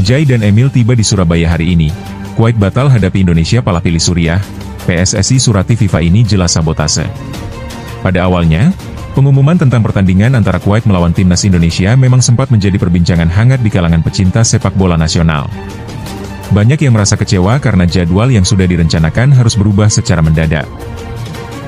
Jai dan Emil tiba di Surabaya hari ini. Kuwait batal hadapi Indonesia pala pilih Suriah. PSSI surati FIFA ini jelas sabotase. Pada awalnya, pengumuman tentang pertandingan antara Kuwait melawan timnas Indonesia memang sempat menjadi perbincangan hangat di kalangan pecinta sepak bola nasional. Banyak yang merasa kecewa karena jadwal yang sudah direncanakan harus berubah secara mendadak.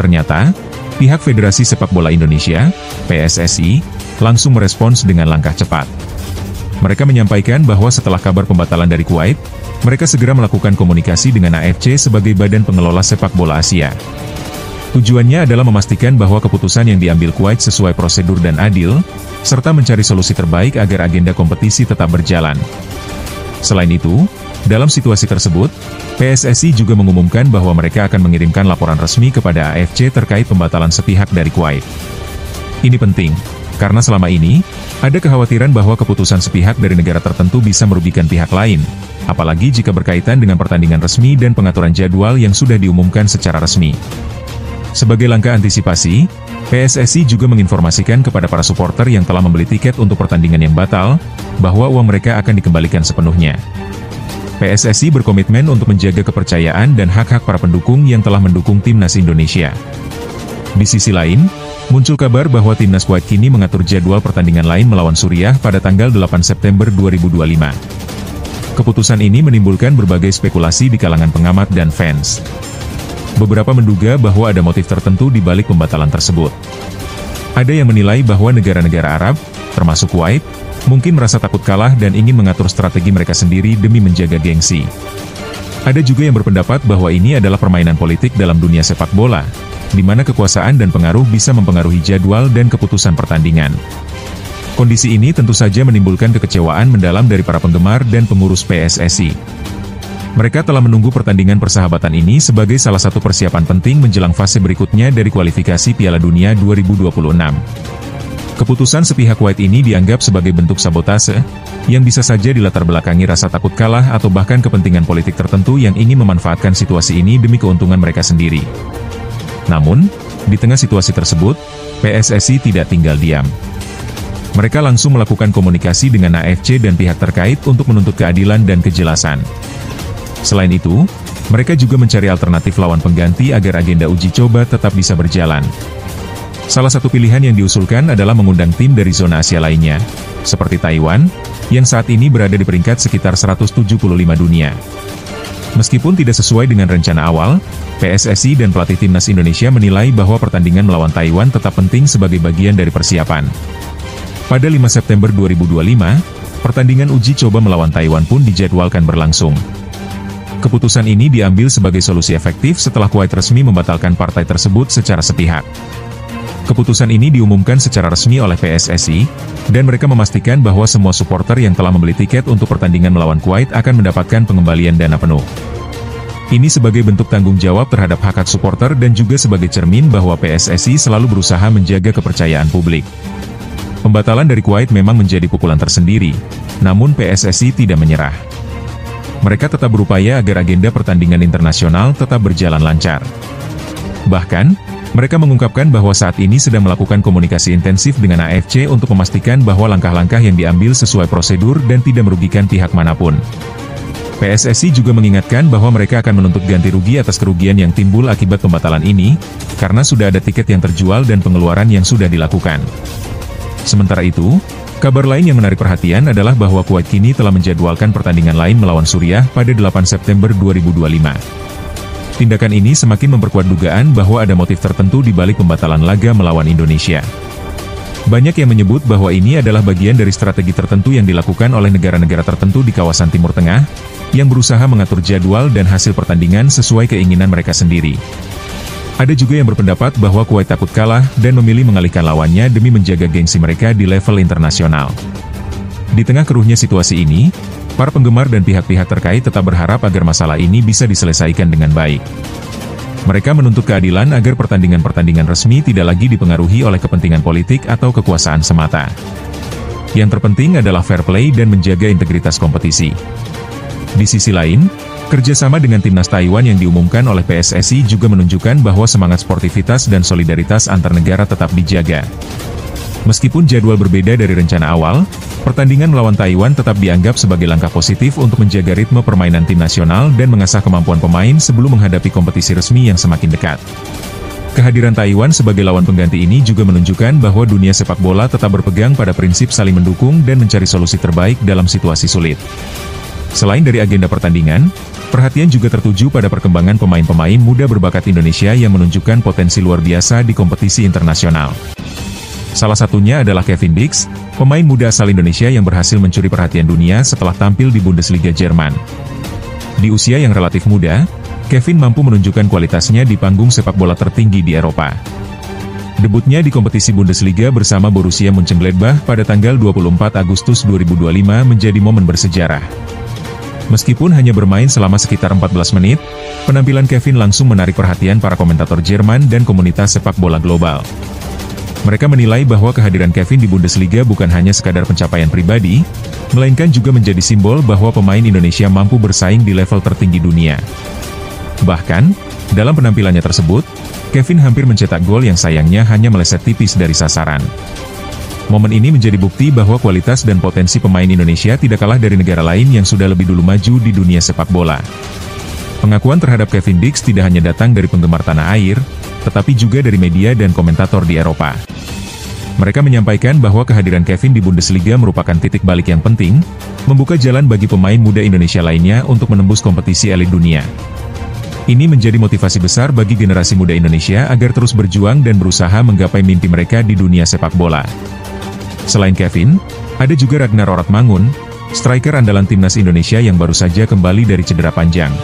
Ternyata, pihak Federasi Sepak Bola Indonesia, PSSI, langsung merespons dengan langkah cepat. Mereka menyampaikan bahwa setelah kabar pembatalan dari Kuwait, mereka segera melakukan komunikasi dengan AFC sebagai badan pengelola sepak bola Asia. Tujuannya adalah memastikan bahwa keputusan yang diambil Kuwait sesuai prosedur dan adil, serta mencari solusi terbaik agar agenda kompetisi tetap berjalan. Selain itu, dalam situasi tersebut, PSSI juga mengumumkan bahwa mereka akan mengirimkan laporan resmi kepada AFC terkait pembatalan sepihak dari Kuwait. Ini penting, karena selama ini, ada kekhawatiran bahwa keputusan sepihak dari negara tertentu bisa merugikan pihak lain, apalagi jika berkaitan dengan pertandingan resmi dan pengaturan jadwal yang sudah diumumkan secara resmi. Sebagai langkah antisipasi, PSSI juga menginformasikan kepada para supporter yang telah membeli tiket untuk pertandingan yang batal, bahwa uang mereka akan dikembalikan sepenuhnya. PSSI berkomitmen untuk menjaga kepercayaan dan hak-hak para pendukung yang telah mendukung timnas Indonesia. Di sisi lain, muncul kabar bahwa timnas Kuwait kini mengatur jadwal pertandingan lain melawan Suriah pada tanggal 8 September 2025. Keputusan ini menimbulkan berbagai spekulasi di kalangan pengamat dan fans. Beberapa menduga bahwa ada motif tertentu di balik pembatalan tersebut. Ada yang menilai bahwa negara-negara Arab, termasuk Kuwait, mungkin merasa takut kalah dan ingin mengatur strategi mereka sendiri demi menjaga gengsi. Ada juga yang berpendapat bahwa ini adalah permainan politik dalam dunia sepak bola, di mana kekuasaan dan pengaruh bisa mempengaruhi jadwal dan keputusan pertandingan. Kondisi ini tentu saja menimbulkan kekecewaan mendalam dari para penggemar dan pengurus PSSI. Mereka telah menunggu pertandingan persahabatan ini sebagai salah satu persiapan penting menjelang fase berikutnya dari kualifikasi Piala Dunia 2026. Keputusan sepihak Kuwait ini dianggap sebagai bentuk sabotase, yang bisa saja dilatar belakangi rasa takut kalah atau bahkan kepentingan politik tertentu yang ingin memanfaatkan situasi ini demi keuntungan mereka sendiri. Namun, di tengah situasi tersebut, PSSI tidak tinggal diam. Mereka langsung melakukan komunikasi dengan AFC dan pihak terkait untuk menuntut keadilan dan kejelasan. Selain itu, mereka juga mencari alternatif lawan pengganti agar agenda uji coba tetap bisa berjalan. Salah satu pilihan yang diusulkan adalah mengundang tim dari zona Asia lainnya, seperti Taiwan, yang saat ini berada di peringkat sekitar 175 dunia. Meskipun tidak sesuai dengan rencana awal, PSSI dan pelatih timnas Indonesia menilai bahwa pertandingan melawan Taiwan tetap penting sebagai bagian dari persiapan. Pada 5 September 2025, pertandingan uji coba melawan Taiwan pun dijadwalkan berlangsung. Keputusan ini diambil sebagai solusi efektif setelah Kuwait resmi membatalkan partai tersebut secara sepihak. Keputusan ini diumumkan secara resmi oleh PSSI, dan mereka memastikan bahwa semua supporter yang telah membeli tiket untuk pertandingan melawan Kuwait akan mendapatkan pengembalian dana penuh. Ini sebagai bentuk tanggung jawab terhadap hak-hak supporter dan juga sebagai cermin bahwa PSSI selalu berusaha menjaga kepercayaan publik. Pembatalan dari Kuwait memang menjadi pukulan tersendiri, namun PSSI tidak menyerah. Mereka tetap berupaya agar agenda pertandingan internasional tetap berjalan lancar. Bahkan, mereka mengungkapkan bahwa saat ini sedang melakukan komunikasi intensif dengan AFC untuk memastikan bahwa langkah-langkah yang diambil sesuai prosedur dan tidak merugikan pihak manapun. PSSI juga mengingatkan bahwa mereka akan menuntut ganti rugi atas kerugian yang timbul akibat pembatalan ini, karena sudah ada tiket yang terjual dan pengeluaran yang sudah dilakukan. Sementara itu, kabar lain yang menarik perhatian adalah bahwa Kuwait kini telah menjadwalkan pertandingan lain melawan Suriah pada 8 September 2025. Tindakan ini semakin memperkuat dugaan bahwa ada motif tertentu di balik pembatalan laga melawan Indonesia. Banyak yang menyebut bahwa ini adalah bagian dari strategi tertentu yang dilakukan oleh negara-negara tertentu di kawasan Timur Tengah, yang berusaha mengatur jadwal dan hasil pertandingan sesuai keinginan mereka sendiri. Ada juga yang berpendapat bahwa Kuwait takut kalah dan memilih mengalihkan lawannya demi menjaga gengsi mereka di level internasional. Di tengah keruhnya situasi ini, para penggemar dan pihak-pihak terkait tetap berharap agar masalah ini bisa diselesaikan dengan baik. Mereka menuntut keadilan agar pertandingan-pertandingan resmi tidak lagi dipengaruhi oleh kepentingan politik atau kekuasaan semata. Yang terpenting adalah fair play dan menjaga integritas kompetisi. Di sisi lain, kerjasama dengan timnas Taiwan yang diumumkan oleh PSSI juga menunjukkan bahwa semangat sportivitas dan solidaritas antar negara tetap dijaga. Meskipun jadwal berbeda dari rencana awal, pertandingan melawan Taiwan tetap dianggap sebagai langkah positif untuk menjaga ritme permainan tim nasional dan mengasah kemampuan pemain sebelum menghadapi kompetisi resmi yang semakin dekat. Kehadiran Taiwan sebagai lawan pengganti ini juga menunjukkan bahwa dunia sepak bola tetap berpegang pada prinsip saling mendukung dan mencari solusi terbaik dalam situasi sulit. Selain dari agenda pertandingan, perhatian juga tertuju pada perkembangan pemain-pemain muda berbakat Indonesia yang menunjukkan potensi luar biasa di kompetisi internasional. Salah satunya adalah Kevin Dix, pemain muda asal Indonesia yang berhasil mencuri perhatian dunia setelah tampil di Bundesliga Jerman. Di usia yang relatif muda, Kevin mampu menunjukkan kualitasnya di panggung sepak bola tertinggi di Eropa. Debutnya di kompetisi Bundesliga bersama Borussia Mönchengladbach pada tanggal 24 Agustus 2025 menjadi momen bersejarah. Meskipun hanya bermain selama sekitar 14 menit, penampilan Kevin langsung menarik perhatian para komentator Jerman dan komunitas sepak bola global. Mereka menilai bahwa kehadiran Kevin di Bundesliga bukan hanya sekadar pencapaian pribadi, melainkan juga menjadi simbol bahwa pemain Indonesia mampu bersaing di level tertinggi dunia. Bahkan, dalam penampilannya tersebut, Kevin hampir mencetak gol yang sayangnya hanya meleset tipis dari sasaran. Momen ini menjadi bukti bahwa kualitas dan potensi pemain Indonesia tidak kalah dari negara lain yang sudah lebih dulu maju di dunia sepak bola. Pengakuan terhadap Kevin Dix tidak hanya datang dari penggemar tanah air, tetapi juga dari media dan komentator di Eropa. Mereka menyampaikan bahwa kehadiran Kevin di Bundesliga merupakan titik balik yang penting, membuka jalan bagi pemain muda Indonesia lainnya untuk menembus kompetisi elit dunia. Ini menjadi motivasi besar bagi generasi muda Indonesia agar terus berjuang dan berusaha menggapai mimpi mereka di dunia sepak bola. Selain Kevin, ada juga Ragnar Oratmangun, striker andalan timnas Indonesia yang baru saja kembali dari cedera panjang.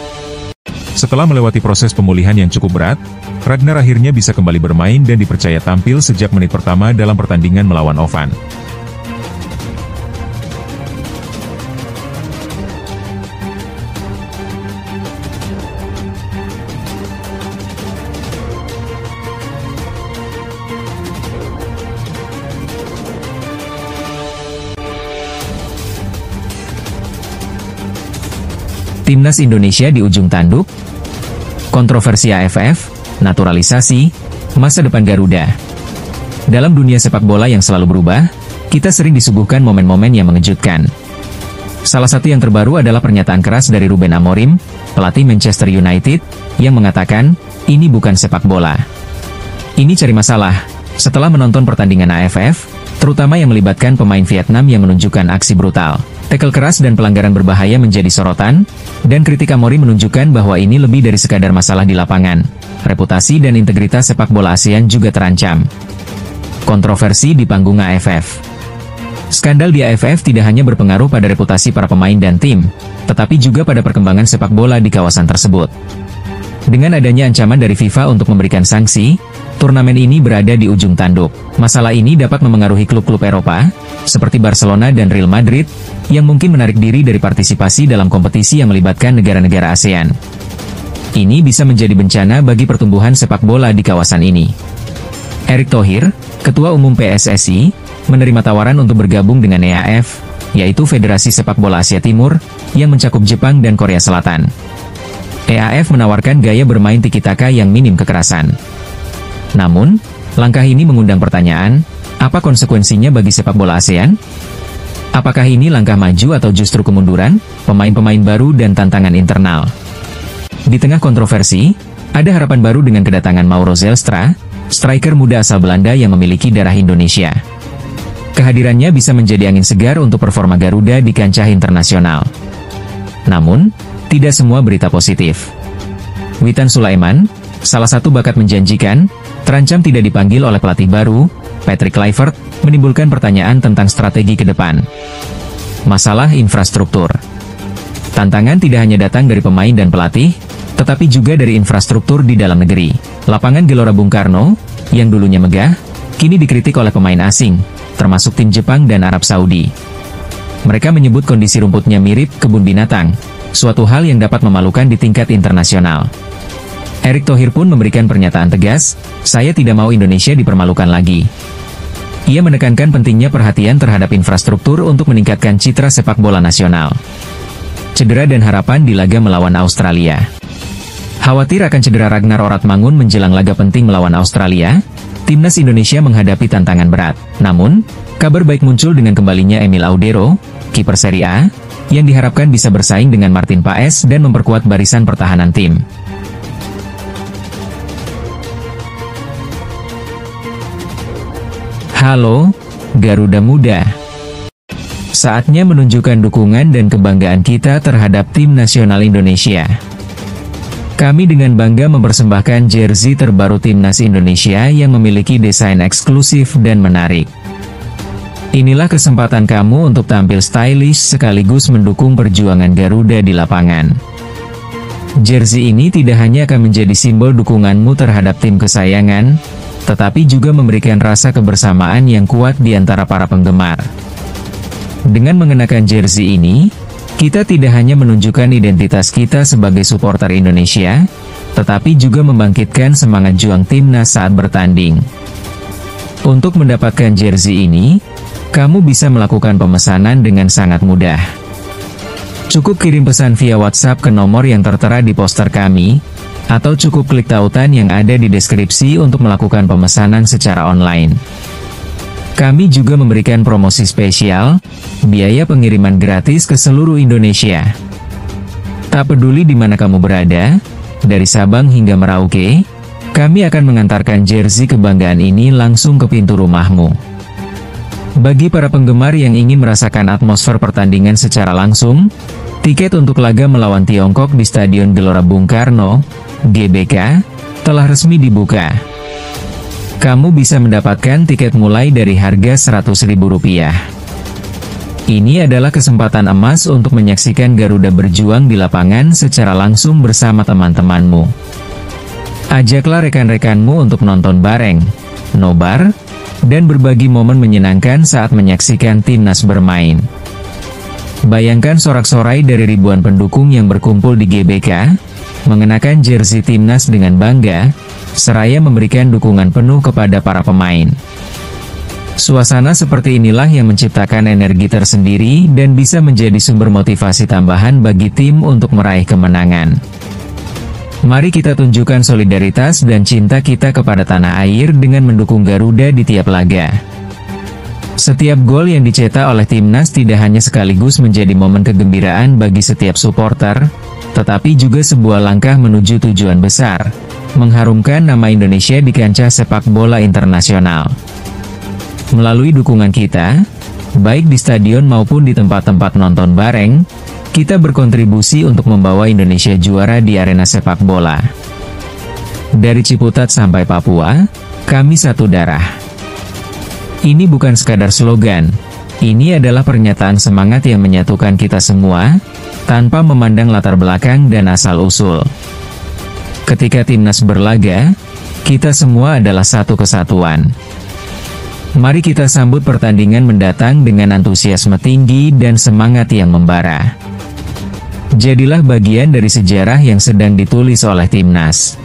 Setelah melewati proses pemulihan yang cukup berat, Ragnar akhirnya bisa kembali bermain dan dipercaya tampil sejak menit pertama dalam pertandingan melawan Oman. Timnas Indonesia di ujung tanduk, kontroversi AFF, naturalisasi, masa depan Garuda. Dalam dunia sepak bola yang selalu berubah, kita sering disuguhkan momen-momen yang mengejutkan. Salah satu yang terbaru adalah pernyataan keras dari Ruben Amorim, pelatih Manchester United, yang mengatakan, ini bukan sepak bola. Ini cari masalah, setelah menonton pertandingan AFF, terutama yang melibatkan pemain Vietnam yang menunjukkan aksi brutal. Tackle keras dan pelanggaran berbahaya menjadi sorotan, dan kritik Amorim menunjukkan bahwa ini lebih dari sekadar masalah di lapangan. Reputasi dan integritas sepak bola ASEAN juga terancam. Kontroversi di panggung AFF. Skandal di AFF tidak hanya berpengaruh pada reputasi para pemain dan tim, tetapi juga pada perkembangan sepak bola di kawasan tersebut. Dengan adanya ancaman dari FIFA untuk memberikan sanksi, turnamen ini berada di ujung tanduk. Masalah ini dapat memengaruhi klub-klub Eropa, seperti Barcelona dan Real Madrid, yang mungkin menarik diri dari partisipasi dalam kompetisi yang melibatkan negara-negara ASEAN. Ini bisa menjadi bencana bagi pertumbuhan sepak bola di kawasan ini. Erick Thohir, Ketua Umum PSSI, menerima tawaran untuk bergabung dengan EAF, yaitu Federasi Sepak Bola Asia Timur, yang mencakup Jepang dan Korea Selatan. EAF menawarkan gaya bermain tiki-taka yang minim kekerasan. Namun, langkah ini mengundang pertanyaan, apa konsekuensinya bagi sepak bola ASEAN? Apakah ini langkah maju atau justru kemunduran, pemain-pemain baru dan tantangan internal? Di tengah kontroversi, ada harapan baru dengan kedatangan Mauro Zelstra, striker muda asal Belanda yang memiliki darah Indonesia. Kehadirannya bisa menjadi angin segar untuk performa Garuda di kancah internasional. Namun, tidak semua berita positif. Witan Sulaiman, salah satu bakat menjanjikan, terancam tidak dipanggil oleh pelatih baru, Patrick Kluivert, menimbulkan pertanyaan tentang strategi ke depan. Masalah infrastruktur. Tantangan tidak hanya datang dari pemain dan pelatih, tetapi juga dari infrastruktur di dalam negeri. Lapangan Gelora Bung Karno, yang dulunya megah, kini dikritik oleh pemain asing, termasuk tim Jepang dan Arab Saudi. Mereka menyebut kondisi rumputnya mirip kebun binatang, suatu hal yang dapat memalukan di tingkat internasional. Erick Thohir pun memberikan pernyataan tegas, saya tidak mau Indonesia dipermalukan lagi. Ia menekankan pentingnya perhatian terhadap infrastruktur untuk meningkatkan citra sepak bola nasional. Cedera dan harapan di laga melawan Australia. Khawatir akan cedera Ragnar Oratmangun menjelang laga penting melawan Australia, Timnas Indonesia menghadapi tantangan berat. Namun, kabar baik muncul dengan kembalinya Emil Audero, kiper Serie A, yang diharapkan bisa bersaing dengan Martin Paes dan memperkuat barisan pertahanan tim. Halo, Garuda Muda. Saatnya menunjukkan dukungan dan kebanggaan kita terhadap tim nasional Indonesia. Kami dengan bangga mempersembahkan jersey terbaru Timnas Indonesia yang memiliki desain eksklusif dan menarik. Inilah kesempatan kamu untuk tampil stylish sekaligus mendukung perjuangan Garuda di lapangan. Jersey ini tidak hanya akan menjadi simbol dukunganmu terhadap tim kesayangan, tetapi juga memberikan rasa kebersamaan yang kuat di antara para penggemar. Dengan mengenakan jersey ini, kita tidak hanya menunjukkan identitas kita sebagai supporter Indonesia, tetapi juga membangkitkan semangat juang timnas saat bertanding. Untuk mendapatkan jersey ini, kamu bisa melakukan pemesanan dengan sangat mudah. Cukup kirim pesan via WhatsApp ke nomor yang tertera di poster kami, atau cukup klik tautan yang ada di deskripsi untuk melakukan pemesanan secara online. Kami juga memberikan promosi spesial, biaya pengiriman gratis ke seluruh Indonesia. Tak peduli di mana kamu berada, dari Sabang hingga Merauke, kami akan mengantarkan jersey kebanggaan ini langsung ke pintu rumahmu. Bagi para penggemar yang ingin merasakan atmosfer pertandingan secara langsung, tiket untuk laga melawan Tiongkok di Stadion Gelora Bung Karno, GBK, telah resmi dibuka. Kamu bisa mendapatkan tiket mulai dari harga Rp100.000. Ini adalah kesempatan emas untuk menyaksikan Garuda berjuang di lapangan secara langsung bersama teman-temanmu. Ajaklah rekan-rekanmu untuk nonton bareng, nobar, dan berbagi momen menyenangkan saat menyaksikan timnas bermain. Bayangkan sorak-sorai dari ribuan pendukung yang berkumpul di GBK, mengenakan jersey timnas dengan bangga, seraya memberikan dukungan penuh kepada para pemain. Suasana seperti inilah yang menciptakan energi tersendiri dan bisa menjadi sumber motivasi tambahan bagi tim untuk meraih kemenangan. Mari kita tunjukkan solidaritas dan cinta kita kepada tanah air dengan mendukung Garuda di tiap laga. Setiap gol yang dicetak oleh timnas tidak hanya sekaligus menjadi momen kegembiraan bagi setiap supporter, tetapi juga sebuah langkah menuju tujuan besar, mengharumkan nama Indonesia di kancah sepak bola internasional. Melalui dukungan kita, baik di stadion maupun di tempat-tempat nonton bareng, kita berkontribusi untuk membawa Indonesia juara di arena sepak bola. Dari Ciputat sampai Papua, kami satu darah. Ini bukan sekadar slogan, ini adalah pernyataan semangat yang menyatukan kita semua, tanpa memandang latar belakang dan asal-usul. Ketika timnas berlaga, kita semua adalah satu kesatuan. Mari kita sambut pertandingan mendatang dengan antusiasme tinggi dan semangat yang membara. Jadilah bagian dari sejarah yang sedang ditulis oleh timnas.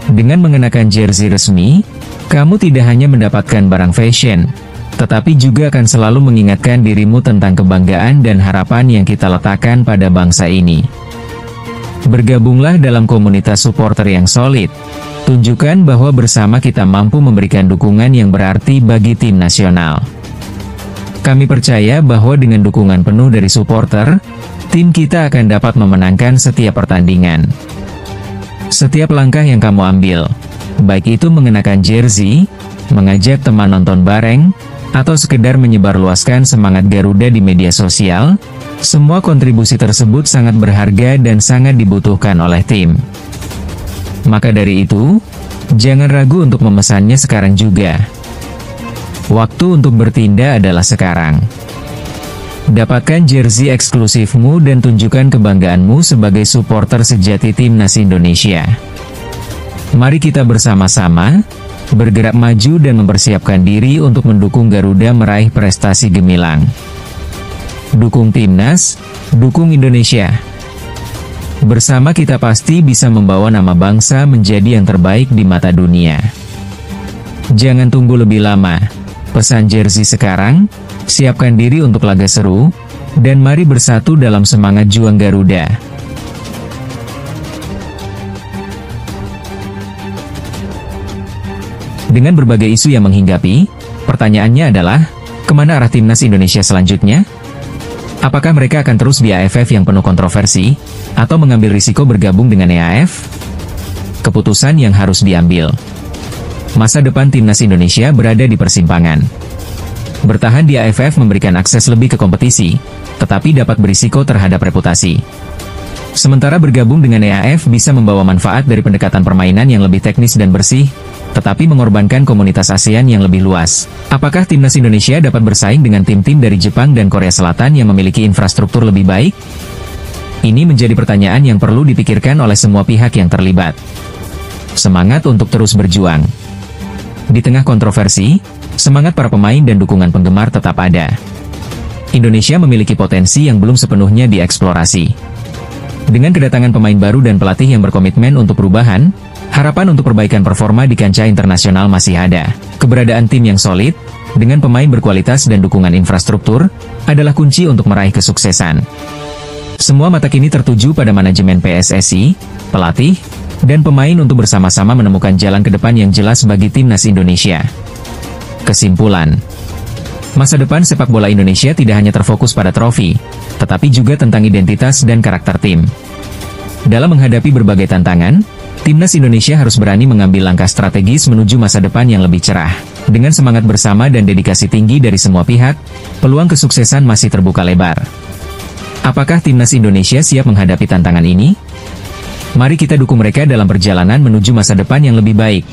Dengan mengenakan jersey resmi, kamu tidak hanya mendapatkan barang fashion, tetapi juga akan selalu mengingatkan dirimu tentang kebanggaan dan harapan yang kita letakkan pada bangsa ini. Bergabunglah dalam komunitas supporter yang solid. Tunjukkan bahwa bersama kita mampu memberikan dukungan yang berarti bagi tim nasional. Kami percaya bahwa dengan dukungan penuh dari supporter, tim kita akan dapat memenangkan setiap pertandingan. Setiap langkah yang kamu ambil, baik itu mengenakan jersey, mengajak teman nonton bareng, atau sekedar menyebarluaskan semangat Garuda di media sosial, semua kontribusi tersebut sangat berharga dan sangat dibutuhkan oleh tim. Maka dari itu, jangan ragu untuk memesannya sekarang juga. Waktu untuk bertindak adalah sekarang. Dapatkan jersey eksklusifmu dan tunjukkan kebanggaanmu sebagai supporter sejati timnas Indonesia. Mari kita bersama-sama, bergerak maju dan mempersiapkan diri untuk mendukung Garuda meraih prestasi gemilang. Dukung timnas, dukung Indonesia. Bersama kita pasti bisa membawa nama bangsa menjadi yang terbaik di mata dunia. Jangan tunggu lebih lama. Pesan jersey sekarang, siapkan diri untuk laga seru, dan mari bersatu dalam semangat juang Garuda. Dengan berbagai isu yang menghinggapi, pertanyaannya adalah, kemana arah timnas Indonesia selanjutnya? Apakah mereka akan terus di AFF yang penuh kontroversi, atau mengambil risiko bergabung dengan EAF? Keputusan yang harus diambil. Masa depan timnas Indonesia berada di persimpangan. Bertahan di AFF memberikan akses lebih ke kompetisi, tetapi dapat berisiko terhadap reputasi. Sementara bergabung dengan EAF bisa membawa manfaat dari pendekatan permainan yang lebih teknis dan bersih, tetapi mengorbankan komunitas ASEAN yang lebih luas. Apakah timnas Indonesia dapat bersaing dengan tim-tim dari Jepang dan Korea Selatan yang memiliki infrastruktur lebih baik? Ini menjadi pertanyaan yang perlu dipikirkan oleh semua pihak yang terlibat. Semangat untuk terus berjuang. Di tengah kontroversi, semangat para pemain dan dukungan penggemar tetap ada. Indonesia memiliki potensi yang belum sepenuhnya dieksplorasi. Dengan kedatangan pemain baru dan pelatih yang berkomitmen untuk perubahan, harapan untuk perbaikan performa di kancah internasional masih ada. Keberadaan tim yang solid, dengan pemain berkualitas dan dukungan infrastruktur, adalah kunci untuk meraih kesuksesan. Semua mata kini tertuju pada manajemen PSSI, pelatih, dan pemain untuk bersama-sama menemukan jalan ke depan yang jelas bagi timnas Indonesia. Kesimpulan. Masa depan sepak bola Indonesia tidak hanya terfokus pada trofi, tetapi juga tentang identitas dan karakter tim. Dalam menghadapi berbagai tantangan, timnas Indonesia harus berani mengambil langkah strategis menuju masa depan yang lebih cerah. Dengan semangat bersama dan dedikasi tinggi dari semua pihak, peluang kesuksesan masih terbuka lebar. Apakah timnas Indonesia siap menghadapi tantangan ini? Mari kita dukung mereka dalam perjalanan menuju masa depan yang lebih baik.